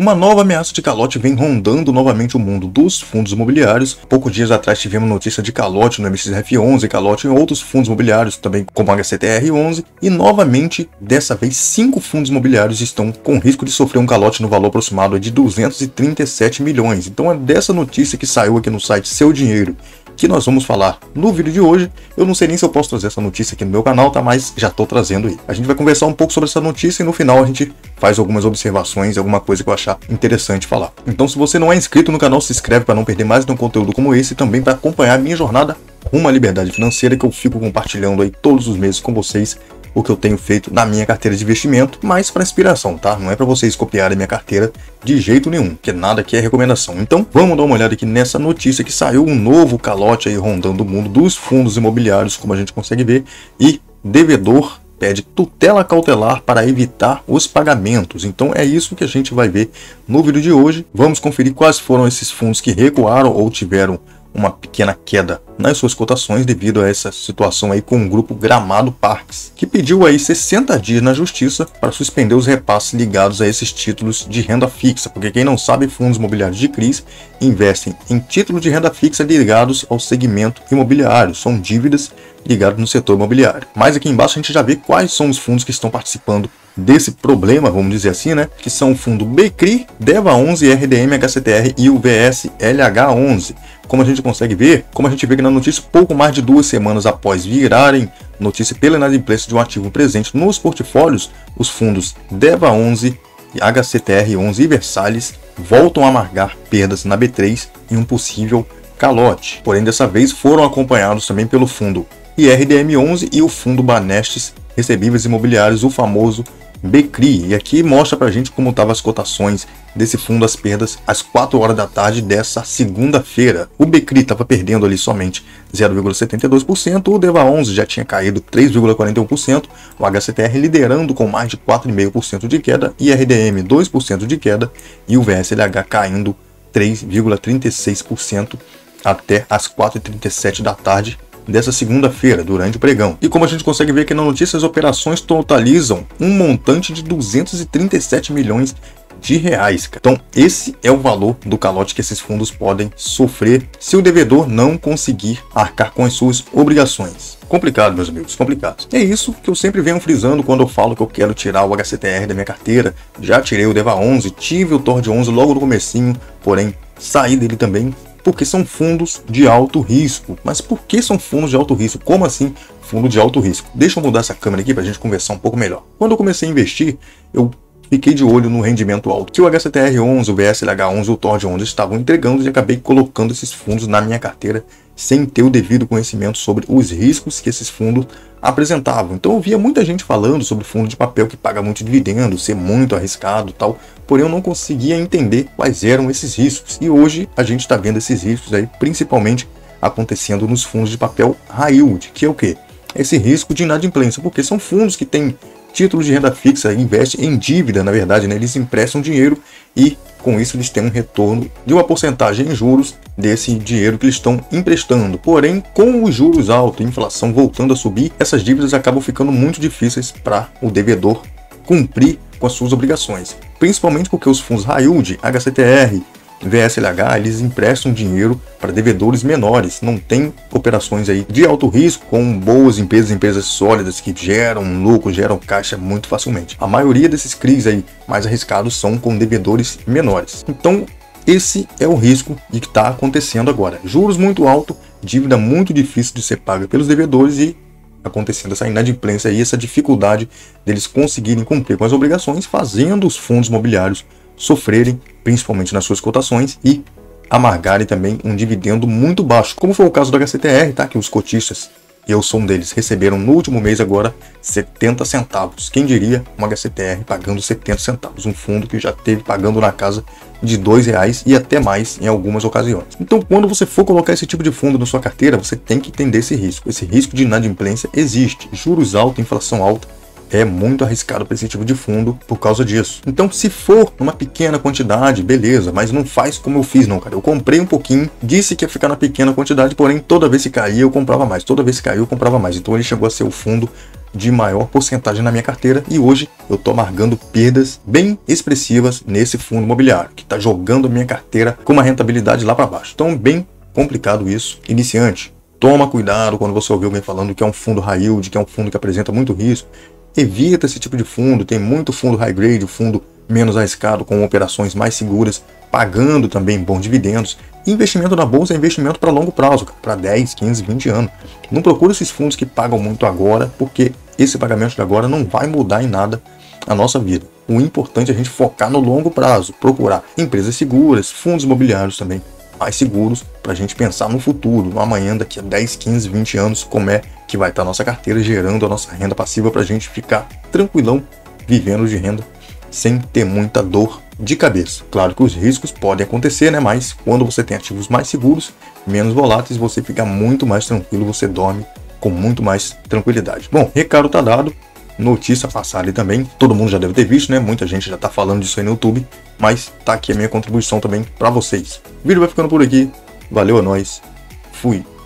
Uma nova ameaça de calote vem rondando novamente o mundo dos fundos imobiliários. Poucos dias atrás tivemos notícia de calote no MXRF11, calote em outros fundos imobiliários, também como a HCTR11, e novamente, dessa vez, 5 fundos imobiliários estão com risco de sofrer um calote no valor aproximado de 237 milhões. Então é dessa notícia que saiu aqui no site Seu Dinheiro que nós vamos falar no vídeo de hoje. Eu não sei nem se eu posso trazer essa notícia aqui no meu canal, tá? Mas já tô trazendo aí. A gente vai conversar um pouco sobre essa notícia e no final a gente faz algumas observações, alguma coisa que eu achar interessante falar. Então, se você não é inscrito no canal, se inscreve para não perder mais de um conteúdo como esse e também para acompanhar a minha jornada rumo à liberdade financeira, que eu fico compartilhando aí todos os meses com vocês o que eu tenho feito na minha carteira de investimento, mas para inspiração, tá? Não é para vocês copiarem minha carteira de jeito nenhum, que nada aqui é recomendação. Então, vamos dar uma olhada aqui nessa notícia que saiu um novo calote aí rondando o mundo dos fundos imobiliários, como a gente consegue ver, e devedor pede tutela cautelar para evitar os pagamentos. Então é isso que a gente vai ver no vídeo de hoje. Vamos conferir quais foram esses fundos que recuaram ou tiveram uma pequena queda nas suas cotações devido a essa situação aí com o grupo Gramado Parques, que pediu aí 60 dias na justiça para suspender os repasses ligados a esses títulos de renda fixa, porque quem não sabe, fundos imobiliários de CRIs investem em títulos de renda fixa ligados ao segmento imobiliário, são dívidas ligadas no setor imobiliário. Mas aqui embaixo a gente já vê quais são os fundos que estão participando desse problema, vamos dizer assim, né? Que são o fundo BCRI, DEVA11, RDM, HCTR e o VSLH11. Como a gente consegue ver, como a gente vê aqui na notícia, pouco mais de 2 semanas após virarem notícia pela inadimplência de um ativo presente nos portfólios, os fundos DEVA11, HCTR11 e Versalhes voltam a amargar perdas na B3 em um possível calote. Porém, dessa vez foram acompanhados também pelo fundo IRDM11 e o fundo Banestes Recebíveis Imobiliários, o famoso BCRI. E aqui mostra pra gente como estavam as cotações desse fundo, as perdas às 4 horas da tarde dessa segunda-feira. O BCRI estava perdendo ali somente 0,72%, o DEVA11 já tinha caído 3,41%, o HCTR liderando com mais de 4,5% de queda, IRDM 2% de queda e o VSLH caindo 3,36% até às 4h37 da tarde dessa segunda-feira, durante o pregão. E como a gente consegue ver aqui na notícia, as operações totalizam um montante de 237 milhões de reais. Então, esse é o valor do calote que esses fundos podem sofrer se o devedor não conseguir arcar com as suas obrigações. Complicado, meus amigos, complicado. É isso que eu sempre venho frisando quando eu falo que eu quero tirar o HCTR da minha carteira. Já tirei o DEVA11, tive o TORD11 logo no comecinho, porém saí dele também, porque são fundos de alto risco. Mas por que são fundos de alto risco? Como assim fundo de alto risco? Deixa eu mudar essa câmera aqui para a gente conversar um pouco melhor. Quando eu comecei a investir, eu fiquei de olho no rendimento alto que o HCTR11, o VSLH11 e o TORD11 estavam entregando e acabei colocando esses fundos na minha carteira sem ter o devido conhecimento sobre os riscos que esses fundos apresentavam. Então eu via muita gente falando sobre fundo de papel que paga muito dividendo, ser muito arriscado e tal, porém eu não conseguia entender quais eram esses riscos. E hoje a gente está vendo esses riscos aí principalmente acontecendo nos fundos de papel high yield, que é o quê? Esse risco de inadimplência, porque são fundos que têm títulos de renda fixa, investem em dívida, na verdade, né? Eles emprestam dinheiro e com isso eles têm um retorno de uma porcentagem em juros desse dinheiro que eles estão emprestando. Porém, com os juros altos e a inflação voltando a subir, essas dívidas acabam ficando muito difíceis para o devedor cumprir com as suas obrigações. Principalmente porque os fundos high yield, HCTR, VSLH, eles emprestam dinheiro para devedores menores, não tem operações aí de alto risco com boas empresas sólidas que geram lucro, geram caixa muito facilmente. A maioria desses CRIs aí mais arriscados são com devedores menores. Então esse é o risco que está acontecendo agora. Juros muito altos, dívida muito difícil de ser paga pelos devedores e acontecendo essa inadimplência e essa dificuldade deles conseguirem cumprir com as obrigações, fazendo os fundos imobiliários sofrerem, principalmente nas suas cotações, e amargarem também um dividendo muito baixo, como foi o caso do HCTR, tá? Que os cotistas, eu sou um deles, receberam no último mês agora 70 centavos. Quem diria um HCTR pagando 70 centavos, um fundo que já teve pagando na casa de R$2 e até mais em algumas ocasiões. Então, quando você for colocar esse tipo de fundo na sua carteira, você tem que entender esse risco. Esse risco de inadimplência existe, juros altos, inflação alta, é muito arriscado para esse tipo de fundo por causa disso. Então, se for uma pequena quantidade, beleza, mas não faz como eu fiz não, cara. Eu comprei um pouquinho, disse que ia ficar na pequena quantidade, porém toda vez que caía eu comprava mais, toda vez que caiu eu comprava mais. Então ele chegou a ser o fundo de maior porcentagem na minha carteira e hoje eu estou amargando perdas bem expressivas nesse fundo imobiliário, que está jogando a minha carteira com uma rentabilidade lá para baixo. Então, bem complicado isso. Iniciante, toma cuidado quando você ouvir alguém falando que é um fundo high yield, que é um fundo que apresenta muito risco. Evita esse tipo de fundo, tem muito fundo high grade, fundo menos arriscado, com operações mais seguras, pagando também bons dividendos. Investimento na bolsa é investimento para longo prazo, para 10, 15, 20 anos. Não procura esses fundos que pagam muito agora, porque esse pagamento de agora não vai mudar em nada a nossa vida. O importante é a gente focar no longo prazo, procurar empresas seguras, fundos imobiliários também mais seguros, para a gente pensar no futuro, no amanhã, daqui a 10, 15, 20 anos, como é que vai estar a nossa carteira gerando a nossa renda passiva para a gente ficar tranquilão, vivendo de renda, sem ter muita dor de cabeça. Claro que os riscos podem acontecer, né? Mas quando você tem ativos mais seguros, menos voláteis, você fica muito mais tranquilo, você dorme com muito mais tranquilidade. Bom, recado tá dado, notícia passada ali também, todo mundo já deve ter visto, né? Muita gente já tá falando disso aí no YouTube, mas tá aqui a minha contribuição também para vocês. O vídeo vai ficando por aqui, valeu a nós, fui!